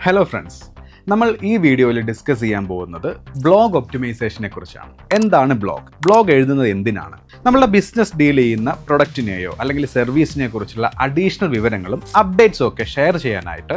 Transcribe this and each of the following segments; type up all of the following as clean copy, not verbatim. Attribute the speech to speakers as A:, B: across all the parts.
A: Hello friends, നമ്മൾ ഈ വീഡിയോയിൽ ഡിസ്കസ് ചെയ്യാൻ പോകുന്നത് ബ്ലോഗ് ഒപ്റ്റിമൈസേഷനെ കുറിച്ചാണ്. എന്താണ് ബ്ലോഗ് എഴുതുന്നത് എന്തിനാണ്? നമ്മളുടെ ബിസിനസ് ഡീൽ ചെയ്യുന്ന പ്രൊഡക്റ്റിനെയോ അല്ലെങ്കിൽ സർവീസിനെ കുറിച്ചുള്ള അഡീഷണൽ വിവരങ്ങളും അപ്ഡേറ്റ്സും ഒക്കെ ഷെയർ ചെയ്യാനായിട്ട്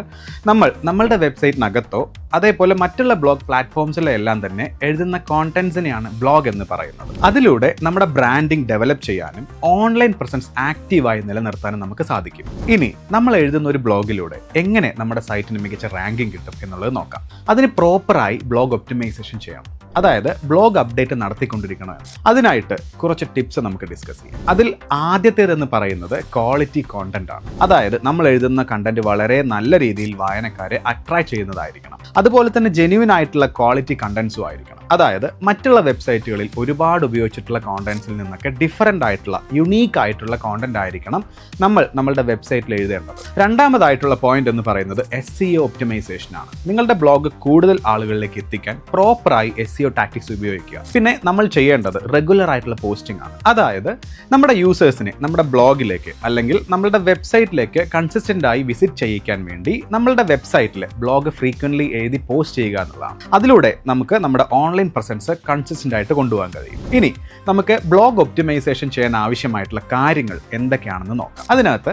A: നമ്മളുടെ വെബ്സൈറ്റിനകത്തോ അതേപോലെ മറ്റുള്ള ബ്ലോഗ് പ്ലാറ്റ്ഫോംസിലെല്ലാം തന്നെ എഴുതുന്ന കോണ്ടന്റ്സിനെയാണ് ബ്ലോഗ് എന്ന് പറയുന്നത്. അതിലൂടെ നമ്മുടെ ബ്രാൻഡിംഗ് ഡെവലപ്പ് ചെയ്യാനും ഓൺലൈൻ പ്രസൻസ് ആക്റ്റീവായി നിലനിർത്താനും നമുക്ക് സാധിക്കും. ഇനി നമ്മൾ എഴുതുന്ന ഒരു ബ്ലോഗിലൂടെ എങ്ങനെ നമ്മുടെ സൈറ്റിന് മികച്ച റാങ്കിങ് കിട്ടും എന്നുള്ളത് നോക്കാം. അതിന് പ്രോപ്പറായി ബ്ലോഗ് ഒപ്റ്റിമൈസേഷൻ ചെയ്യണം. അതായത് ബ്ലോഗ് അപ്ഡേറ്റ് നടത്തിക്കൊണ്ടിരിക്കണം. അതിനായിട്ട് കുറച്ച് ടിപ്സ് നമുക്ക് ഡിസ്കസ് ചെയ്യാം. അതിൽ ആദ്യത്തേതെന്ന് പറയുന്നത് ക്വാളിറ്റി കോണ്ടന്റ് ആണ്. അതായത് നമ്മൾ എഴുതുന്ന കണ്ടന്റ് വളരെ നല്ല രീതിയിൽ വായനക്കാരെ അട്രാക്ട് ചെയ്യുന്നതായിരിക്കണം. അതുപോലെ തന്നെ ജെന്യുവൻ ആയിട്ടുള്ള ക്വാളിറ്റി കണ്ടന്റ്സും ആയിരിക്കണം. അതായത് മറ്റുള്ള വെബ്സൈറ്റുകളിൽ ഒരുപാട് ഉപയോഗിച്ചിട്ടുള്ള കോണ്ടന്റ്സിൽ നിന്നൊക്കെ ഡിഫറൻ്റ് ആയിട്ടുള്ള യുണീക്ക് ആയിട്ടുള്ള കോണ്ടന്റ് ആയിരിക്കണം നമ്മളുടെ വെബ്സൈറ്റിൽ എഴുതേണ്ടത്. രണ്ടാമതായിട്ടുള്ള പോയിന്റ് എന്ന് പറയുന്നത് SEO ഒപ്റ്റിമൈസേഷൻ ആണ്. നിങ്ങളുടെ ബ്ലോഗ് കൂടുതൽ ആളുകളിലേക്ക് എത്തിക്കാൻ പ്രോപ്പറായി SEO ടാക്ടിക്സ് ഉപയോഗിക്കുക. പിന്നെ നമ്മൾ ചെയ്യേണ്ടത് റെഗുലർ ആയിട്ടുള്ള പോസ്റ്റിംഗ് ആണ്. അതായത് നമ്മുടെ യൂസേഴ്സിനെ നമ്മുടെ ബ്ലോഗിലേക്ക് അല്ലെങ്കിൽ നമ്മളുടെ വെബ്സൈറ്റിലേക്ക് കൺസിസ്റ്റന്റ് ആയി വിസിറ്റ് ചെയ്യിക്കാൻ വേണ്ടി നമ്മളുടെ വെബ്സൈറ്റിൽ ബ്ലോഗ് ഫ്രീക്വന്റ്ലി എഴുതി പോസ്റ്റ് ചെയ്യുക എന്നുള്ളതാണ്. അതിലൂടെ നമുക്ക് നമ്മുടെ ഓൺലൈൻ പ്രസൻസ് കൺസിസ്റ്റന്റ് ആയിട്ട് കൊണ്ടുപോകാൻ കഴിയും. ഇനി നമുക്ക് ബ്ലോഗ് ഒപ്റ്റിമൈസേഷൻ ചെയ്യാൻ ആവശ്യമായിട്ടുള്ള കാര്യങ്ങൾ എന്തൊക്കെയാണെന്ന് നോക്കാം. അതിനകത്ത്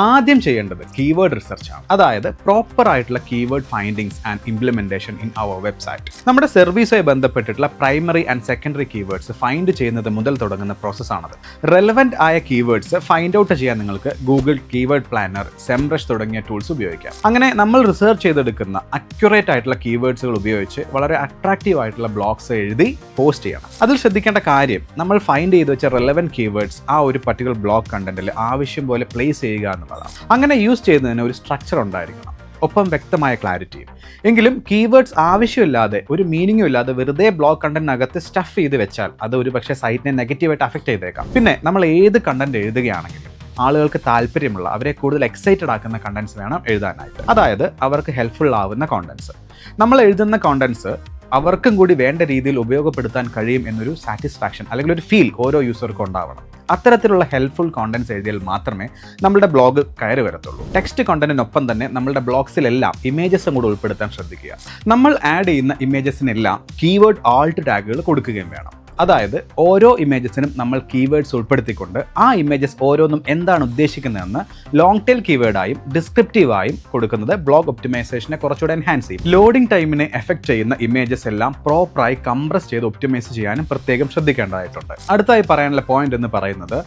A: ആദ്യം ചെയ്യേണ്ടത് കീവേഡ് റിസർച്ച് ആണ്. അതായത് പ്രോപ്പർ ആയിട്ടുള്ള keyword findings and implementation in our website. നമ്മുടെ സർവീസുമായി ബന്ധപ്പെട്ടിട്ടുള്ള primary and secondary keywords find ചെയ്യുന്നത് മുതൽ തുടങ്ങുന്ന പ്രോസസ്സാണത്. റെലവെന്റ് ആയ കീവേഡ്സ് ഫൈൻഡ് ഔട്ട് ചെയ്യാൻ നിങ്ങൾക്ക് ഗൂഗിൾ കീവേഡ് പ്ലാനർ, സെംബ്രഷ് തുടങ്ങിയ ടൂൾസ് ഉപയോഗിക്കാം. അങ്ങനെ നമ്മൾ റിസർച്ച് ചെയ്തെടുക്കുന്ന അക്യുറേറ്റ് ആയിട്ടുള്ള കീവേഡ്സുകൾ ഉപയോഗിച്ച് വളരെ അട്രാക്റ്റീവ് ആയിട്ടുള്ള ബ്ലോഗ്സ് എഴുതി പോസ്റ്റ് ചെയ്യണം. അതിൽ ശ്രദ്ധിക്കേണ്ട കാര്യം, നമ്മൾ ഫൈൻഡ് ചെയ്ത് വെച്ച റെലവെന്റ് കീവേഡ്സ് ആ ഒരു പർട്ടിക്കുലർ ബ്ലോഗ് കണ്ടന്റിൽ ആവശ്യം പോലെ പ്ലേസ് ചെയ്യുക എന്നുള്ളതാണ്. അങ്ങനെ യൂസ് ചെയ്യുന്നതിന് ഒരു സ്ട്രക്ചർ ഉണ്ടായിരിക്കണം, ഒപ്പം വ്യക്തമായ ക്ലാരിറ്റിയും. എങ്കിലും കീവേഡ്സ് ആവശ്യമില്ലാതെ ഒരു മീനിങ്ങും ഇല്ലാതെ വെറുതെ ബ്ലോഗ് കണ്ടന്റിനകത്ത് സ്റ്റഫ് ചെയ്ത് വെച്ചാൽ അത് ഒരു പക്ഷേ സൈറ്റിനെ നെഗറ്റീവായിട്ട് അഫക്റ്റ് ചെയ്തേക്കാം. പിന്നെ നമ്മൾ ഏത് കണ്ടന്റ് എഴുതുകയാണെങ്കിലും ആളുകൾക്ക് താല്പര്യമുള്ള, അവരെ കൂടുതൽ എക്സൈറ്റഡ് ആക്കുന്ന കണ്ടന്റ്സ് വേണം എഴുതാനായിട്ട്. അതായത് അവർക്ക് ഹെൽപ്ഫുൾ ആവുന്ന കോണ്ടന്റ്സ്. നമ്മൾ എഴുതുന്ന കോണ്ടന്റ്സ് അവർക്കും കൂടി വേണ്ട രീതിയിൽ ഉപയോഗപ്പെടുത്താൻ കഴിയും എന്നൊരു സാറ്റിസ്ഫാക്ഷൻ അല്ലെങ്കിൽ ഒരു ഫീൽ ഓരോ യൂസർക്കും ഉണ്ടാവണം. അത്തരത്തിലുള്ള ഹെൽപ്ഫുൾ കോണ്ടന്റ്സ് എഴുതിയാൽ മാത്രമേ നമ്മുടെ ബ്ലോഗ് കയറി വരത്തുള്ളൂ. ടെക്സ്റ്റ് കോണ്ടന്റിനൊപ്പം തന്നെ നമ്മുടെ ബ്ലോഗ്സിലെല്ലാം ഇമേജസും കൂടെ ഉൾപ്പെടുത്താൻ ശ്രദ്ധിക്കുക. നമ്മൾ ആഡ് ചെയ്യുന്ന ഇമേജസിനെല്ലാം കീവേഡ് ആൾട്ട് ടാഗുകൾ കൊടുക്കുകയും വേണം. അതായത് ഓരോ ഇമേജസിനും നമ്മൾ കീവേഡ്സ് ഉൾപ്പെടുത്തിക്കൊണ്ട് ആ ഇമേജസ് ഓരോന്നും എന്താണ് ഉദ്ദേശിക്കുന്നതെന്ന് ലോങ് ടെയിൽ കീവേഡായും ഡിസ്ക്രിപ്റ്റീവായും കൊടുക്കുന്നത് ബ്ലോഗ് ഒപ്റ്റിമൈസേഷനെ കുറച്ചുകൂടെ എൻഹാൻസ് ചെയ്യും. ലോഡിംഗ് ടൈമിനെ എഫക്ട് ചെയ്യുന്ന ഇമേജസ് എല്ലാം പ്രോപ്പറായി കംപ്രസ് ചെയ്ത് ഒപ്റ്റിമൈസ് ചെയ്യാനും പ്രത്യേകം ശ്രദ്ധിക്കേണ്ടതായിട്ടുണ്ട്. അടുത്തായി പറയാനുള്ള പോയിന്റ് എന്ന് പറയുന്നത്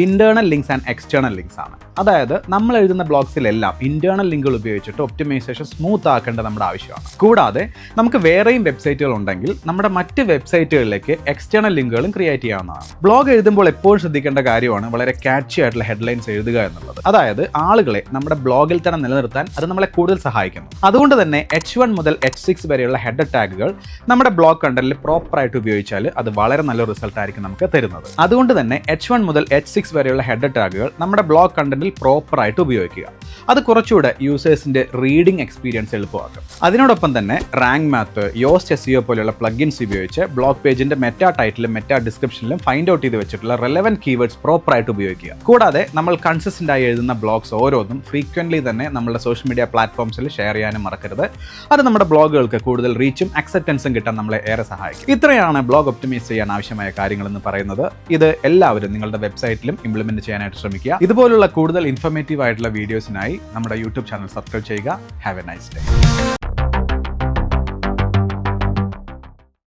A: internal links and external links ആണ്. അതായത് നമ്മൾ എഴുതുന്ന ബ്ലോഗ്സിലെല്ലാം ഇന്റേണൽ ലിങ്കുകൾ ഉപയോഗിച്ചിട്ട് ഒപ്റ്റിമൈസേഷൻ സ്മൂത്ത് ആക്കേണ്ടത് നമ്മുടെ ആവശ്യമാണ്. കൂടാതെ നമുക്ക് വേറെയും വെബ്സൈറ്റുകൾ ഉണ്ടെങ്കിൽ നമ്മുടെ മറ്റ് വെബ്സൈറ്റുകളിലേക്ക് എക്സ്റ്റേണൽ ലിങ്കുകളും ക്രിയേറ്റ് ചെയ്യാവുന്നതാണ്. ബ്ലോഗ് എഴുതുമ്പോൾ എപ്പോഴും ശ്രദ്ധിക്കേണ്ട കാര്യമാണ് വളരെ ക്യാച്ചി ആയിട്ടുള്ള ഹെഡ്ലൈൻസ് എഴുതുക എന്നുള്ളത്. അതായത് ആളുകളെ നമ്മുടെ ബ്ലോഗിൽ തന്നെ നിലനിർത്താൻ അത് നമ്മളെ കൂടുതൽ സഹായിക്കുന്നു. അതുകൊണ്ട് തന്നെ H1 മുതൽ H6 വരെയുള്ള ഹെഡർ ടാഗുകൾ നമ്മുടെ ബ്ലോഗ് കണ്ടന്റിൽ പ്രോപ്പറായിട്ട് ഉപയോഗിച്ചാൽ അത് വളരെ നല്ല റിസൾട്ട് ആയിരിക്കും നമുക്ക് തരുന്നത്. അതുകൊണ്ട് തന്നെ H1 മുതൽ H6 വരെയുള്ള ഹെഡർ ടാഗുകൾ നമ്മുടെ ബ്ലോഗ് കണ്ടന്റിൽ പ്രോപ്പറായിട്ട് ഉപയോഗിക്കുക. അത് കുറച്ചുകൂടെ യൂസേഴ്സിന്റെ റീഡിംഗ് എക്സ്പീരിയൻസ് എളുപ്പമാക്കും. അതിനോടൊപ്പം തന്നെ റാങ്ക് മാത്ത്, യോസ്റ്റ് SEO പോലെയുള്ള പ്ലഗിൻസ് ഉപയോഗിച്ച് ബ്ലോഗ് പേജിന്റെ മെറ്റാ ടൈറ്റിലും മെറ്റാ ഡിസ്ക്രിപ്ഷനിലും ഫൈൻഡ് ഔട്ട് ചെയ്ത് വെച്ചിട്ടുള്ള റെലവെന്റ് കീവേഡ്സ് പ്രോപ്പറായിട്ട് ഉപയോഗിക്കുക. കൂടാതെ നമ്മൾ കൺസിസ്റ്റന്റ് ആയി എഴുതുന്ന ബ്ലോഗ്സ് ഓരോന്നും ഫ്രീക്വന്റ്ലി തന്നെ നമ്മുടെ സോഷ്യൽ മീഡിയ പ്ലാറ്റ്ഫോംസിൽ ഷെയർ ചെയ്യാനും മറക്കരുത്. അത് നമ്മുടെ ബ്ലോഗുകൾക്ക് കൂടുതൽ റീച്ചും അക്സെപ്റ്റൻസും കിട്ടാൻ നമ്മളെ ഏറെ സഹായിക്കും. ഇത്രയാണ് ബ്ലോഗ് ഒപ്റ്റിമൈസ് ചെയ്യാൻ ആവശ്യമായ കാര്യങ്ങൾ എന്ന് പറയുന്നത്. ഇത് എല്ലാവരും നിങ്ങളുടെ വെബ്സൈറ്റിലും ഇംപ്ലിമെന്റ് ചെയ്യാനായിട്ട് ശ്രമിക്കുക. ഇതുപോലുള്ള കൂടുതൽ ഇൻഫോർമേറ്റീവ് ആയിട്ടുള്ള വീഡിയോസിനായി നമ്മുടെ യൂട്യൂബ് ചാനൽ സബ്സ്ക്രൈബ് ചെയ്യുക. Have A nice day.